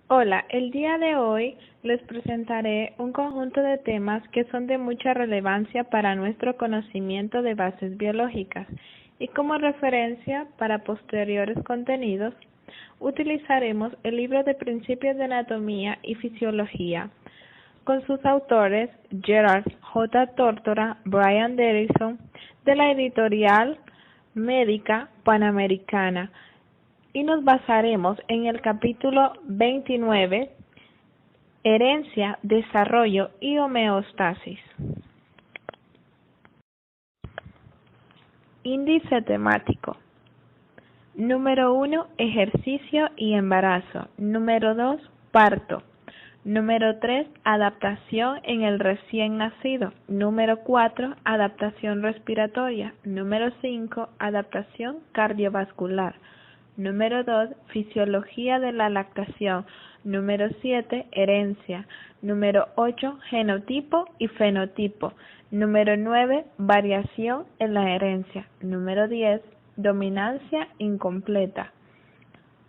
Hola, el día de hoy les presentaré un conjunto de temas que son de mucha relevancia para nuestro conocimiento de bases biológicas y como referencia para posteriores contenidos utilizaremos el libro de Principios de Anatomía y Fisiología con sus autores Gerard J. Tórtora, Brian Derrison, de la editorial Médica Panamericana, y nos basaremos en el capítulo 29, Herencia, Desarrollo y Homeostasis. Índice temático. Número 1, ejercicio y embarazo. Número 2, parto. Número 3, adaptación en el recién nacido. Número 4, adaptación respiratoria. Número 5, adaptación cardiovascular. Número 2, fisiología de la lactación. Número 7, herencia. Número 8, genotipo y fenotipo. Número 9, variación en la herencia. Número 10, dominancia incompleta.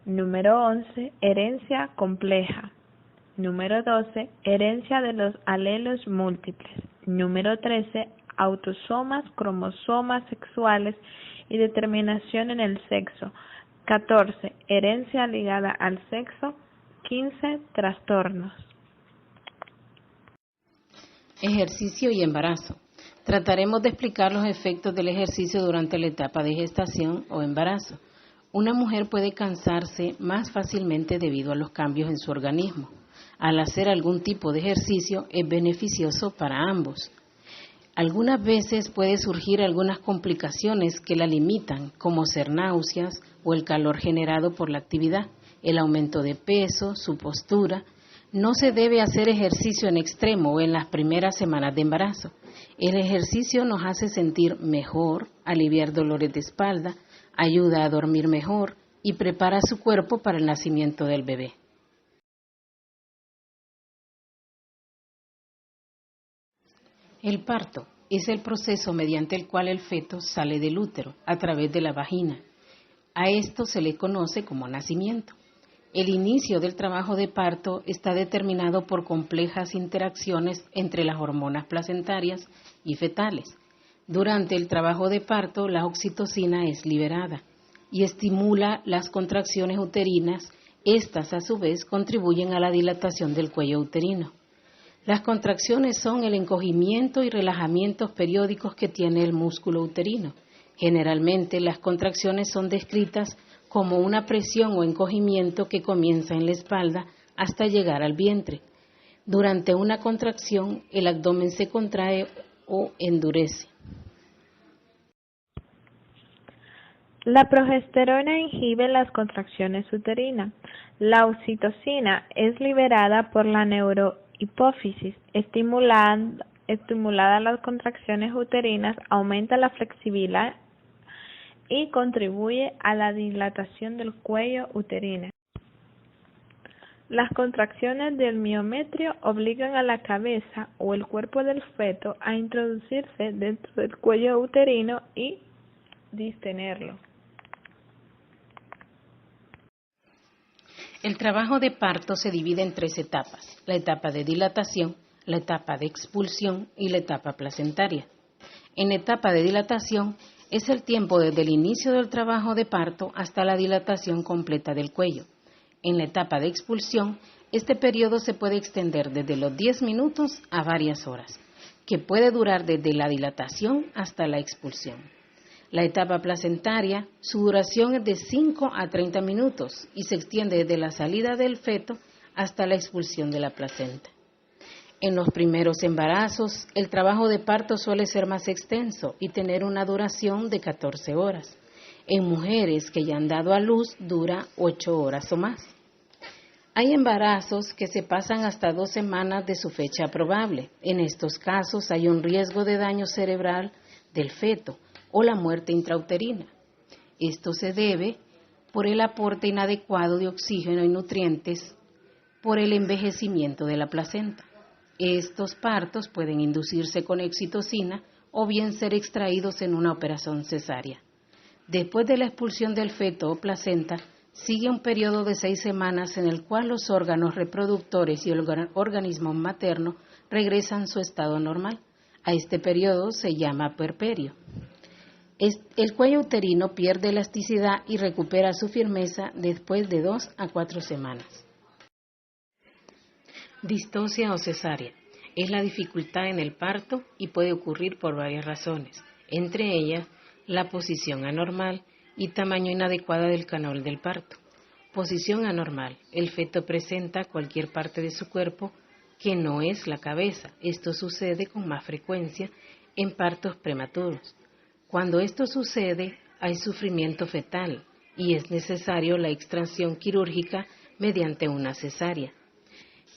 Número 11, herencia compleja. Número 12, herencia de los alelos múltiples. Número 13, autosomas, cromosomas sexuales y determinación en el sexo. 14, herencia ligada al sexo. 15, trastornos. Ejercicio y embarazo. Trataremos de explicar los efectos del ejercicio durante la etapa de gestación o embarazo. Una mujer puede cansarse más fácilmente debido a los cambios en su organismo. Al hacer algún tipo de ejercicio es beneficioso para ambos. Algunas veces puede surgir algunas complicaciones que la limitan, como ser náuseas o el calor generado por la actividad, el aumento de peso, su postura. No se debe hacer ejercicio en extremo o en las primeras semanas de embarazo. El ejercicio nos hace sentir mejor, aliviar dolores de espalda, ayuda a dormir mejor y prepara su cuerpo para el nacimiento del bebé. El parto es el proceso mediante el cual el feto sale del útero a través de la vagina. A esto se le conoce como nacimiento. El inicio del trabajo de parto está determinado por complejas interacciones entre las hormonas placentarias y fetales. Durante el trabajo de parto, la oxitocina es liberada y estimula las contracciones uterinas. Estas, a su vez, contribuyen a la dilatación del cuello uterino. Las contracciones son el encogimiento y relajamientos periódicos que tiene el músculo uterino. Generalmente, las contracciones son descritas como una presión o encogimiento que comienza en la espalda hasta llegar al vientre. Durante una contracción, el abdomen se contrae o endurece. La progesterona inhibe las contracciones uterinas. La oxitocina es liberada por la neurohipófisis, estimulada las contracciones uterinas, aumenta la flexibilidad y contribuye a la dilatación del cuello uterino. Las contracciones del miometrio obligan a la cabeza o el cuerpo del feto a introducirse dentro del cuello uterino y distenderlo. El trabajo de parto se divide en 3 etapas: la etapa de dilatación, la etapa de expulsión y la etapa placentaria. En la etapa de dilatación es el tiempo desde el inicio del trabajo de parto hasta la dilatación completa del cuello. En la etapa de expulsión, este periodo se puede extender desde los 10 minutos a varias horas, que puede durar desde la dilatación hasta la expulsión. La etapa placentaria, su duración es de 5 a 30 minutos y se extiende desde la salida del feto hasta la expulsión de la placenta. En los primeros embarazos, el trabajo de parto suele ser más extenso y tener una duración de 14 horas. En mujeres que ya han dado a luz, dura 8 horas o más. Hay embarazos que se pasan hasta 2 semanas de su fecha probable. En estos casos hay un riesgo de daño cerebral del feto o la muerte intrauterina. Esto se debe por el aporte inadecuado de oxígeno y nutrientes por el envejecimiento de la placenta. Estos partos pueden inducirse con oxitocina o bien ser extraídos en una operación cesárea. Después de la expulsión del feto o placenta, Sigue un periodo de 6 semanas en el cual los órganos reproductores y el organismo materno regresan a su estado normal. A este periodo se llama puerperio. El cuello uterino pierde elasticidad y recupera su firmeza después de 2 a 4 semanas. Distocia o cesárea. Es la dificultad en el parto y puede ocurrir por varias razones, entre ellas la posición anormal y tamaño inadecuado del canal del parto. Posición anormal. El feto presenta cualquier parte de su cuerpo que no es la cabeza. Esto sucede con más frecuencia en partos prematuros. Cuando esto sucede, hay sufrimiento fetal y es necesario la extracción quirúrgica mediante una cesárea.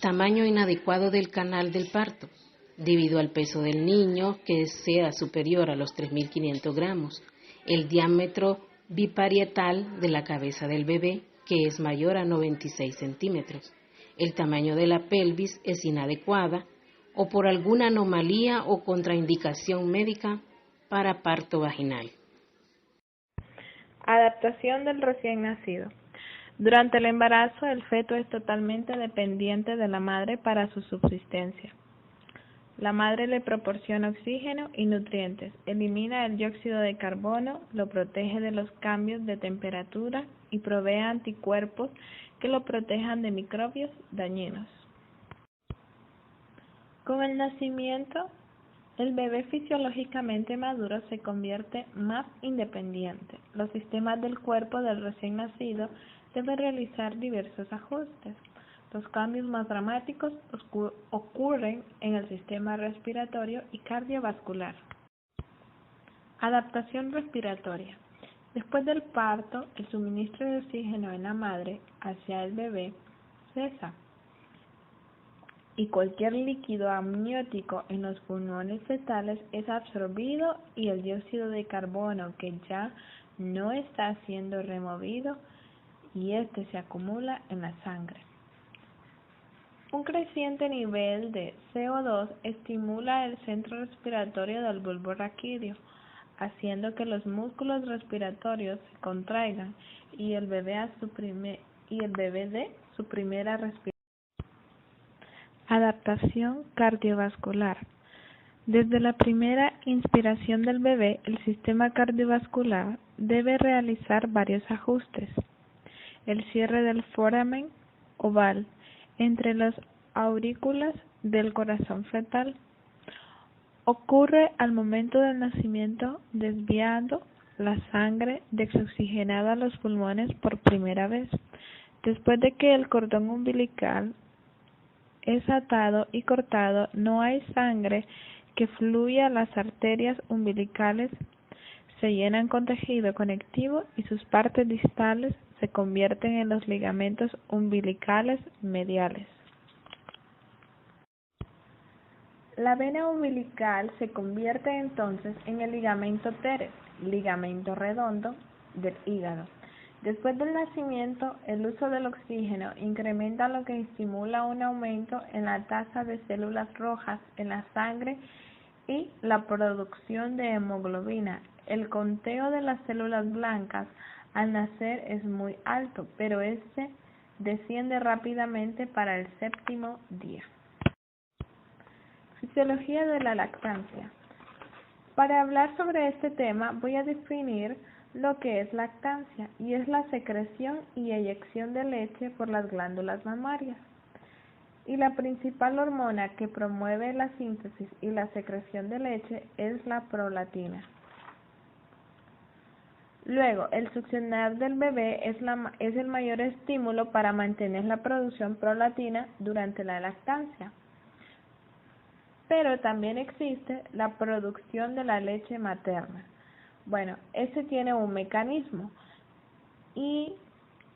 Tamaño inadecuado del canal del parto, debido al peso del niño, que sea superior a los 3.500 gramos, el diámetro biparietal de la cabeza del bebé, que es mayor a 96 centímetros, el tamaño de la pelvis es inadecuada o por alguna anomalía o contraindicación médica para parto vaginal. Adaptación del recién nacido. Durante el embarazo, el feto es totalmente dependiente de la madre para su subsistencia. La madre le proporciona oxígeno y nutrientes, elimina el dióxido de carbono, lo protege de los cambios de temperatura y provee anticuerpos que lo protejan de microbios dañinos. Con el nacimiento, el bebé fisiológicamente maduro se convierte más independiente. Los sistemas del cuerpo del recién nacido deben realizar diversos ajustes. Los cambios más dramáticos ocurren en el sistema respiratorio y cardiovascular. Adaptación respiratoria. Después del parto, el suministro de oxígeno en la madre hacia el bebé cesa y cualquier líquido amniótico en los pulmones fetales es absorbido y el dióxido de carbono que ya no está siendo removido y este se acumula en la sangre. Un creciente nivel de CO2 estimula el centro respiratorio del bulbo raquídeo, haciendo que los músculos respiratorios se contraigan y el bebé dé su primera respiración. Adaptación cardiovascular. Desde la primera inspiración del bebé, el sistema cardiovascular debe realizar varios ajustes. El cierre del foramen oval entre las aurículas del corazón fetal ocurre al momento del nacimiento, desviando la sangre desoxigenada a los pulmones por primera vez. Después de que el cordón umbilical es atado y cortado, no hay sangre que fluya a las arterias umbilicales, se llenan con tejido conectivo y sus partes distales se convierten en los ligamentos umbilicales mediales. La vena umbilical se convierte entonces en el ligamento teres, ligamento redondo del hígado. Después del nacimiento, el uso del oxígeno incrementa lo que estimula un aumento en la tasa de células rojas en la sangre y la producción de hemoglobina. El conteo de las células blancas al nacer es muy alto, pero este desciende rápidamente para el 7º día. Fisiología de la lactancia. Para hablar sobre este tema voy a definir lo que es lactancia, y es la secreción y eyección de leche por las glándulas mamarias. Y la principal hormona que promueve la síntesis y la secreción de leche es la prolactina. Luego, el succionar del bebé es el mayor estímulo para mantener la producción prolactina durante la lactancia. Pero también existe la producción de la leche materna. Bueno, ese tiene un mecanismo y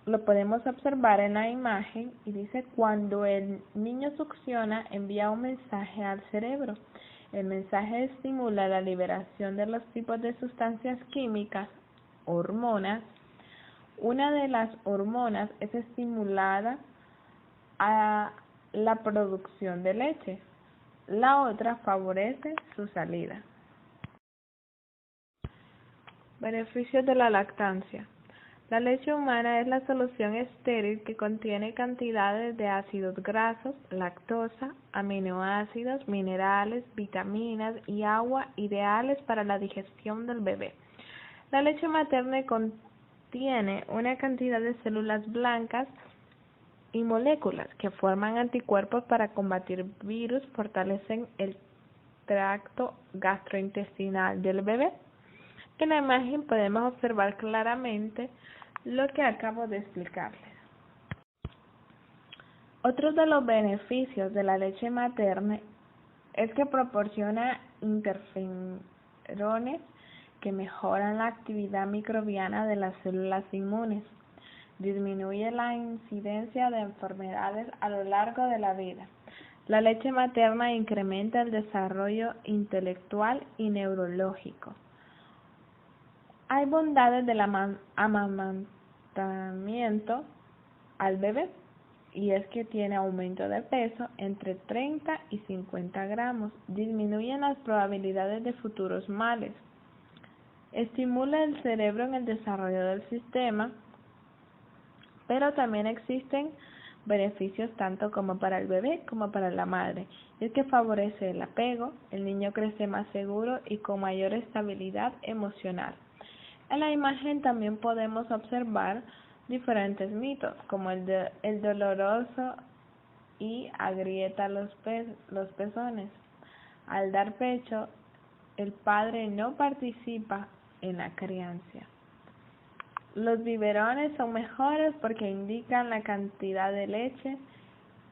lo podemos observar en la imagen y dice: cuando el niño succiona, envía un mensaje al cerebro. El mensaje estimula la liberación de los tipos de sustancias químicas, hormonas. Una de las hormonas es estimulada a la producción de leche. La otra favorece su salida. Beneficios de la lactancia. La leche humana es la solución estéril que contiene cantidades de ácidos grasos, lactosa, aminoácidos, minerales, vitaminas y agua ideales para la digestión del bebé. La leche materna contiene una cantidad de células blancas y moléculas que forman anticuerpos para combatir virus, fortalecen el tracto gastrointestinal del bebé. En la imagen podemos observar claramente lo que acabo de explicarles. Otro de los beneficios de la leche materna es que proporciona interferones que mejoran la actividad microbiana de las células inmunes, disminuye la incidencia de enfermedades a lo largo de la vida. La leche materna incrementa el desarrollo intelectual y neurológico. Hay bondades del amamantamiento al bebé, y es que tiene aumento de peso entre 30 y 50 gramos, disminuyen las probabilidades de futuros males, estimula el cerebro en el desarrollo del sistema, pero también existen beneficios tanto como para el bebé como para la madre, y es que favorece el apego, el niño crece más seguro y con mayor estabilidad emocional. En la imagen también podemos observar diferentes mitos, como el doloroso y agrieta los pezones. Al dar pecho, el padre no participa en la crianza. Los biberones son mejores porque indican la cantidad de leche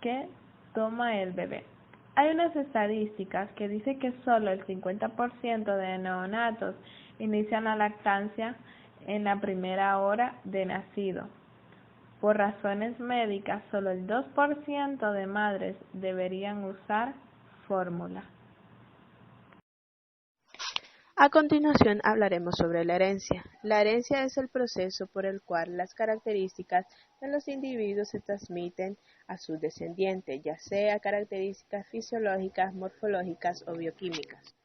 que toma el bebé. Hay unas estadísticas que dicen que solo el 50% de neonatos inician la lactancia en la primera hora de nacido. Por razones médicas, solo el 2% de madres deberían usar fórmula. A continuación hablaremos sobre la herencia. La herencia es el proceso por el cual las características de los individuos se transmiten a sus descendientes, ya sea características fisiológicas, morfológicas o bioquímicas.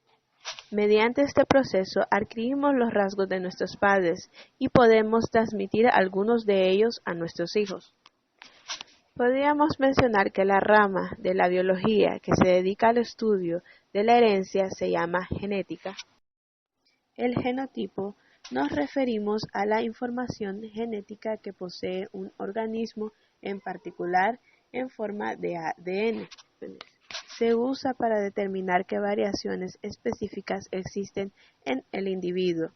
Mediante este proceso adquirimos los rasgos de nuestros padres y podemos transmitir algunos de ellos a nuestros hijos. Podríamos mencionar que la rama de la biología que se dedica al estudio de la herencia se llama genética. El genotipo nos referimos a la información genética que posee un organismo en particular en forma de ADN. Se usa para determinar qué variaciones específicas existen en el individuo,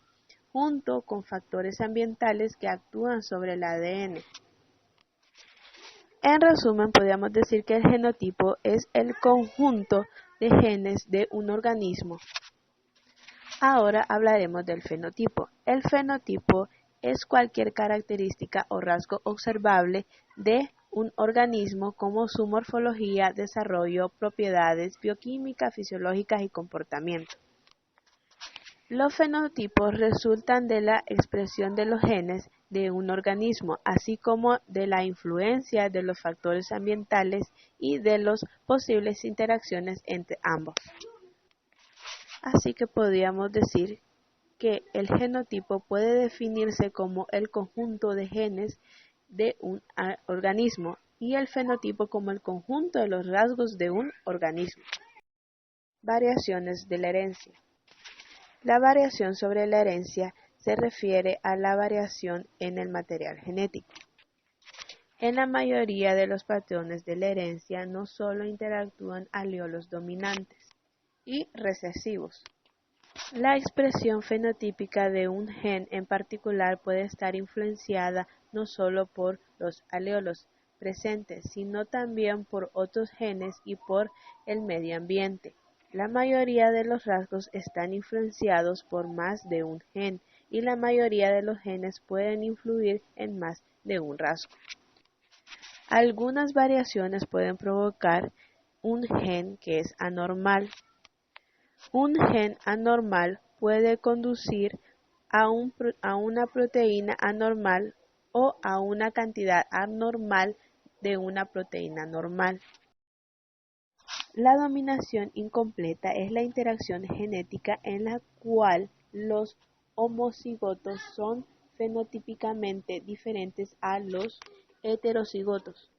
junto con factores ambientales que actúan sobre el ADN. En resumen, podríamos decir que el genotipo es el conjunto de genes de un organismo. Ahora hablaremos del fenotipo. El fenotipo es cualquier característica o rasgo observable de un organismo como su morfología, desarrollo, propiedades bioquímicas, fisiológicas y comportamiento. Los fenotipos resultan de la expresión de los genes de un organismo, así como de la influencia de los factores ambientales y de las posibles interacciones entre ambos. Así que podríamos decir que el genotipo puede definirse como el conjunto de genes de un organismo y el fenotipo como el conjunto de los rasgos de un organismo. Variaciones de la herencia. La variación sobre la herencia se refiere a la variación en el material genético. En la mayoría de los patrones de la herencia no solo interactúan alelos dominantes y recesivos. La expresión fenotípica de un gen en particular puede estar influenciada no solo por los alelos presentes, sino también por otros genes y por el medio ambiente. La mayoría de los rasgos están influenciados por más de un gen y la mayoría de los genes pueden influir en más de un rasgo. Algunas variaciones pueden provocar un gen que es anormal. Un gen anormal puede conducir a una proteína anormal o a una cantidad anormal de una proteína normal. La dominación incompleta es la interacción genética en la cual los homocigotos son fenotípicamente diferentes a los heterocigotos.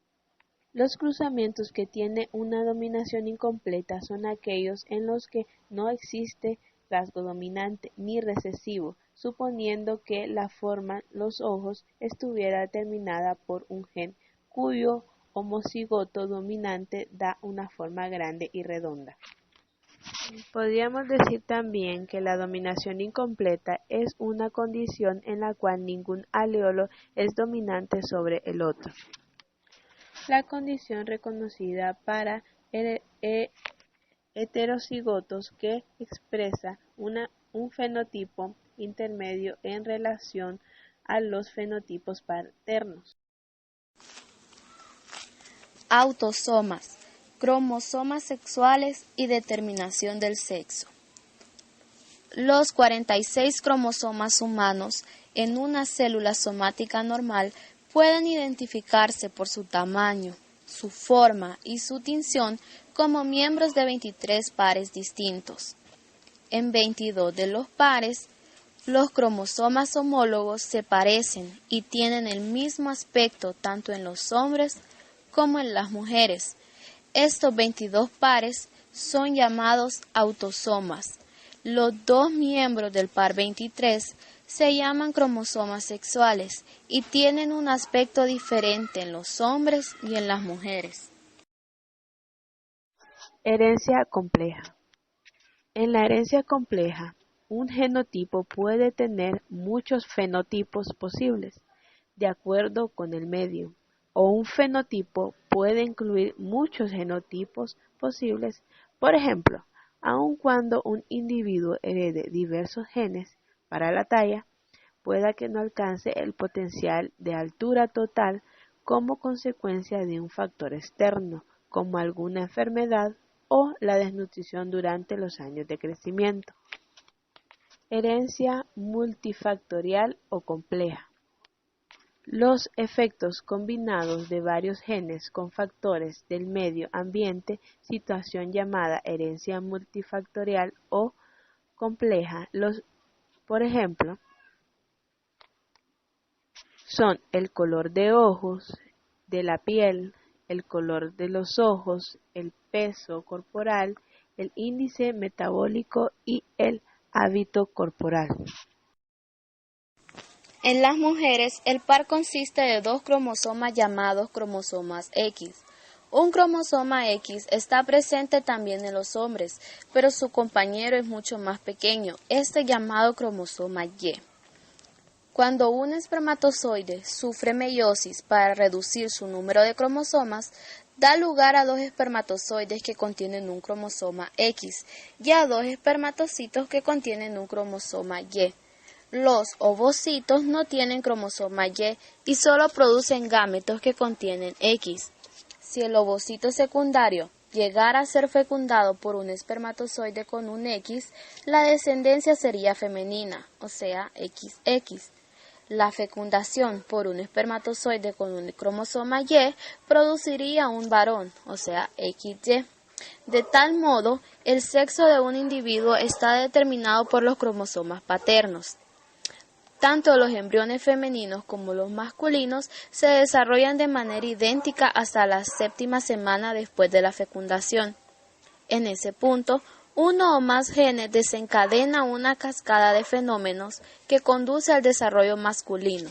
Los cruzamientos que tienen una dominación incompleta son aquellos en los que no existe rasgo dominante ni recesivo, suponiendo que la forma los ojos estuviera determinada por un gen cuyo homocigoto dominante da una forma grande y redonda. Podríamos decir también que la dominación incompleta es una condición en la cual ningún aleolo es dominante sobre el otro. La condición reconocida para heterocigotos que expresa un fenotipo intermedio en relación a los fenotipos paternos. Autosomas, cromosomas sexuales y determinación del sexo. Los 46 cromosomas humanos en una célula somática normal pueden identificarse por su tamaño, su forma y su tinción como miembros de 23 pares distintos. En 22 de los pares, los cromosomas homólogos se parecen y tienen el mismo aspecto tanto en los hombres como en las mujeres. Estos 22 pares son llamados autosomas. Los dos miembros del par 23 se llaman cromosomas sexuales y tienen un aspecto diferente en los hombres y en las mujeres. Herencia compleja. En la herencia compleja, un genotipo puede tener muchos fenotipos posibles, de acuerdo con el medio, o un fenotipo puede incluir muchos genotipos posibles. Por ejemplo, aun cuando un individuo herede diversos genes para la talla, pueda que no alcance el potencial de altura total como consecuencia de un factor externo, como alguna enfermedad o la desnutrición durante los años de crecimiento. Herencia multifactorial o compleja. Los efectos combinados de varios genes con factores del medio ambiente, situación llamada herencia multifactorial o compleja, por ejemplo, son el color de ojos, de la piel, el color de los ojos, el peso corporal, el índice metabólico y el hábito corporal. En las mujeres, el par consiste de dos cromosomas llamados cromosomas X. Un cromosoma X está presente también en los hombres, pero su compañero es mucho más pequeño, llamado cromosoma Y. Cuando un espermatozoide sufre meiosis para reducir su número de cromosomas, da lugar a dos espermatozoides que contienen un cromosoma X y a dos espermatocitos que contienen un cromosoma Y. Los ovocitos no tienen cromosoma Y solo producen gametos que contienen X. Si el ovocito secundario llegara a ser fecundado por un espermatozoide con un X, la descendencia sería femenina, o sea, XX. La fecundación por un espermatozoide con un cromosoma Y produciría un varón, o sea, XY. De tal modo, el sexo de un individuo está determinado por los cromosomas paternos. Tanto los embriones femeninos como los masculinos se desarrollan de manera idéntica hasta la 7ª semana después de la fecundación. En ese punto, uno o más genes desencadena una cascada de fenómenos que conduce al desarrollo masculino.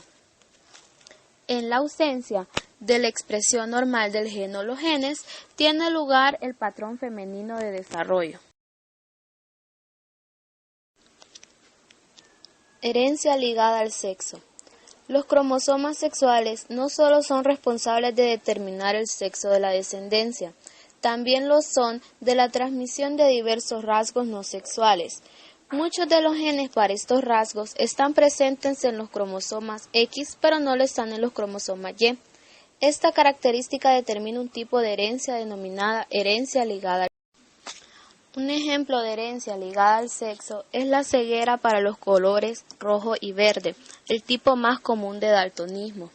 En la ausencia de la expresión normal del gen o los genes, tiene lugar el patrón femenino de desarrollo. Herencia ligada al sexo. Los cromosomas sexuales no solo son responsables de determinar el sexo de la descendencia, también lo son de la transmisión de diversos rasgos no sexuales. Muchos de los genes para estos rasgos están presentes en los cromosomas X, pero no lo están en los cromosomas Y. Esta característica determina un tipo de herencia denominada herencia ligada al sexo. Un ejemplo de herencia ligada al sexo es la ceguera para los colores rojo y verde, el tipo más común de daltonismo.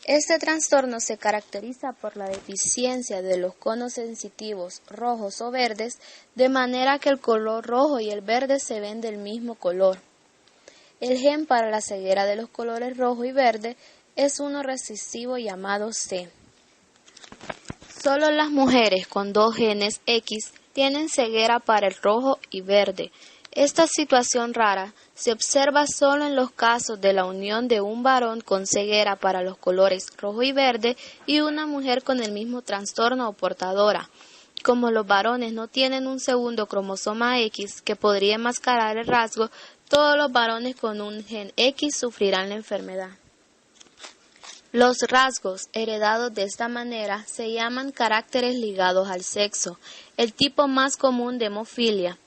Este trastorno se caracteriza por la deficiencia de los conos sensitivos rojos o verdes, de manera que el color rojo y el verde se ven del mismo color. El gen para la ceguera de los colores rojo y verde es uno recesivo llamado C. Solo las mujeres con dos genes X tienen ceguera para el rojo y verde. Esta situación rara se observa solo en los casos de la unión de un varón con ceguera para los colores rojo y verde y una mujer con el mismo trastorno o portadora. Como los varones no tienen un segundo cromosoma X que podría enmascarar el rasgo, todos los varones con un gen X sufrirán la enfermedad. Los rasgos heredados de esta manera se llaman caracteres ligados al sexo. El tipo más común de hemofilia,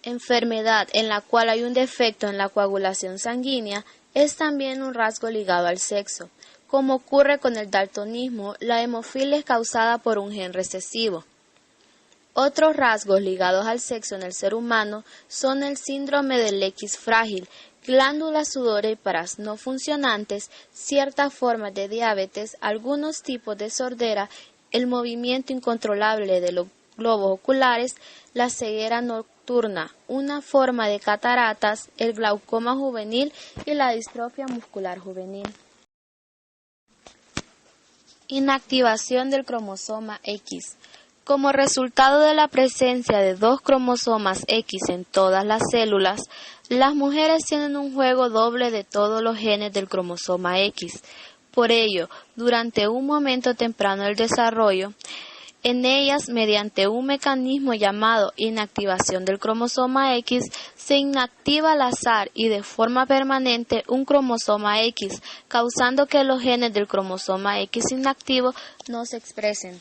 enfermedad en la cual hay un defecto en la coagulación sanguínea, es también un rasgo ligado al sexo. Como ocurre con el daltonismo, la hemofilia es causada por un gen recesivo. Otros rasgos ligados al sexo en el ser humano son el síndrome del X frágil, glándulas sudoríparas no funcionantes, ciertas formas de diabetes, algunos tipos de sordera, el movimiento incontrolable de los globos oculares, la ceguera nocturna, una forma de cataratas, el glaucoma juvenil y la distrofia muscular juvenil. Inactivación del cromosoma X. Como resultado de la presencia de dos cromosomas X en todas las células, las mujeres tienen un juego doble de todos los genes del cromosoma X. Por ello, durante un momento temprano del desarrollo, en ellas, mediante un mecanismo llamado inactivación del cromosoma X, se inactiva al azar y de forma permanente un cromosoma X, causando que los genes del cromosoma X inactivo no se expresen.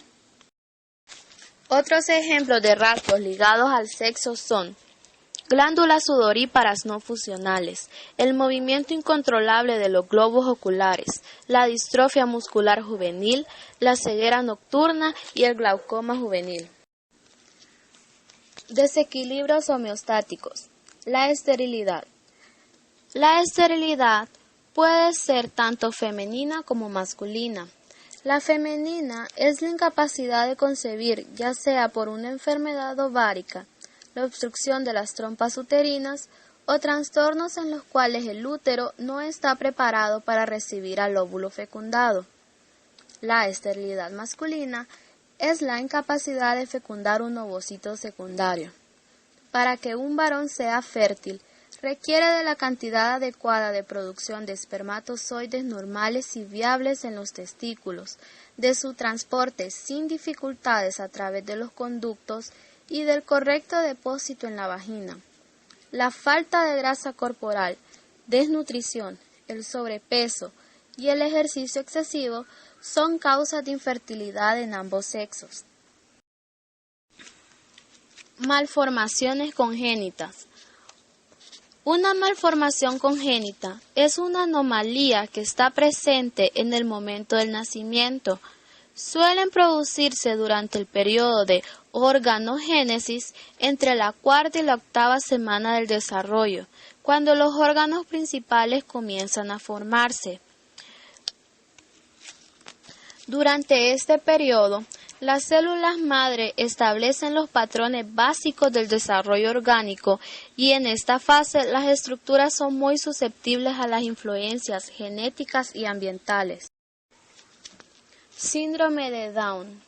Otros ejemplos de rasgos ligados al sexo son glándulas sudoríparas no funcionales, el movimiento incontrolable de los globos oculares, la distrofia muscular juvenil, la ceguera nocturna y el glaucoma juvenil. Desequilibrios homeostáticos. La esterilidad. La esterilidad puede ser tanto femenina como masculina. La femenina es la incapacidad de concebir, ya sea por una enfermedad ovárica, la obstrucción de las trompas uterinas o trastornos en los cuales el útero no está preparado para recibir al óvulo fecundado. La esterilidad masculina es la incapacidad de fecundar un ovocito secundario. Para que un varón sea fértil, requiere de la cantidad adecuada de producción de espermatozoides normales y viables en los testículos, de su transporte sin dificultades a través de los conductos y del correcto depósito en la vagina. La falta de grasa corporal, desnutrición, el sobrepeso y el ejercicio excesivo son causas de infertilidad en ambos sexos. Malformaciones congénitas. Una malformación congénita es una anomalía que está presente en el momento del nacimiento. Suelen producirse durante el periodo de organogénesis entre la cuarta y la octava semana del desarrollo, cuando los órganos principales comienzan a formarse. Durante este periodo, las células madre establecen los patrones básicos del desarrollo orgánico y en esta fase las estructuras son muy susceptibles a las influencias genéticas y ambientales. Síndrome de Down.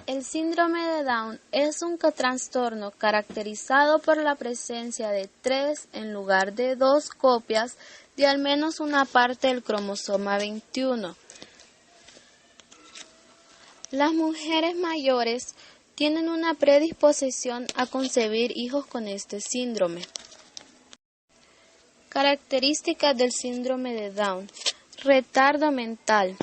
El síndrome de Down es un trastorno caracterizado por la presencia de 3 en lugar de 2 copias de al menos una parte del cromosoma 21. Las mujeres mayores tienen una predisposición a concebir hijos con este síndrome. Características del síndrome de Down: retardo mental,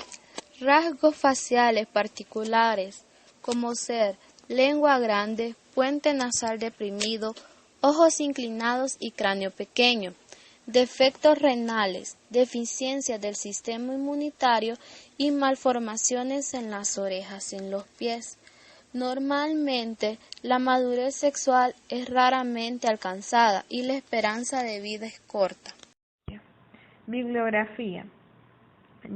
rasgos faciales particulares, como ser lengua grande, puente nasal deprimido, ojos inclinados y cráneo pequeño, defectos renales, deficiencias del sistema inmunitario y malformaciones en las orejas y en los pies. Normalmente, la madurez sexual es raramente alcanzada y la esperanza de vida es corta. Bibliografía.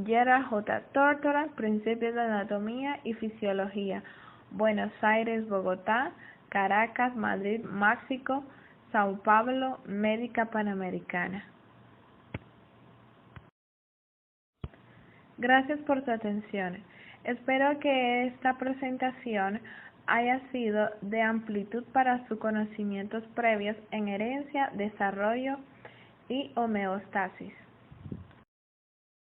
Gerald J. Tortora, Principios de Anatomía y Fisiología. Buenos Aires, Bogotá, Caracas, Madrid, México, Sao Paulo, Médica Panamericana. Gracias por su atención. Espero que esta presentación haya sido de amplitud para sus conocimientos previos en herencia, desarrollo y homeostasis.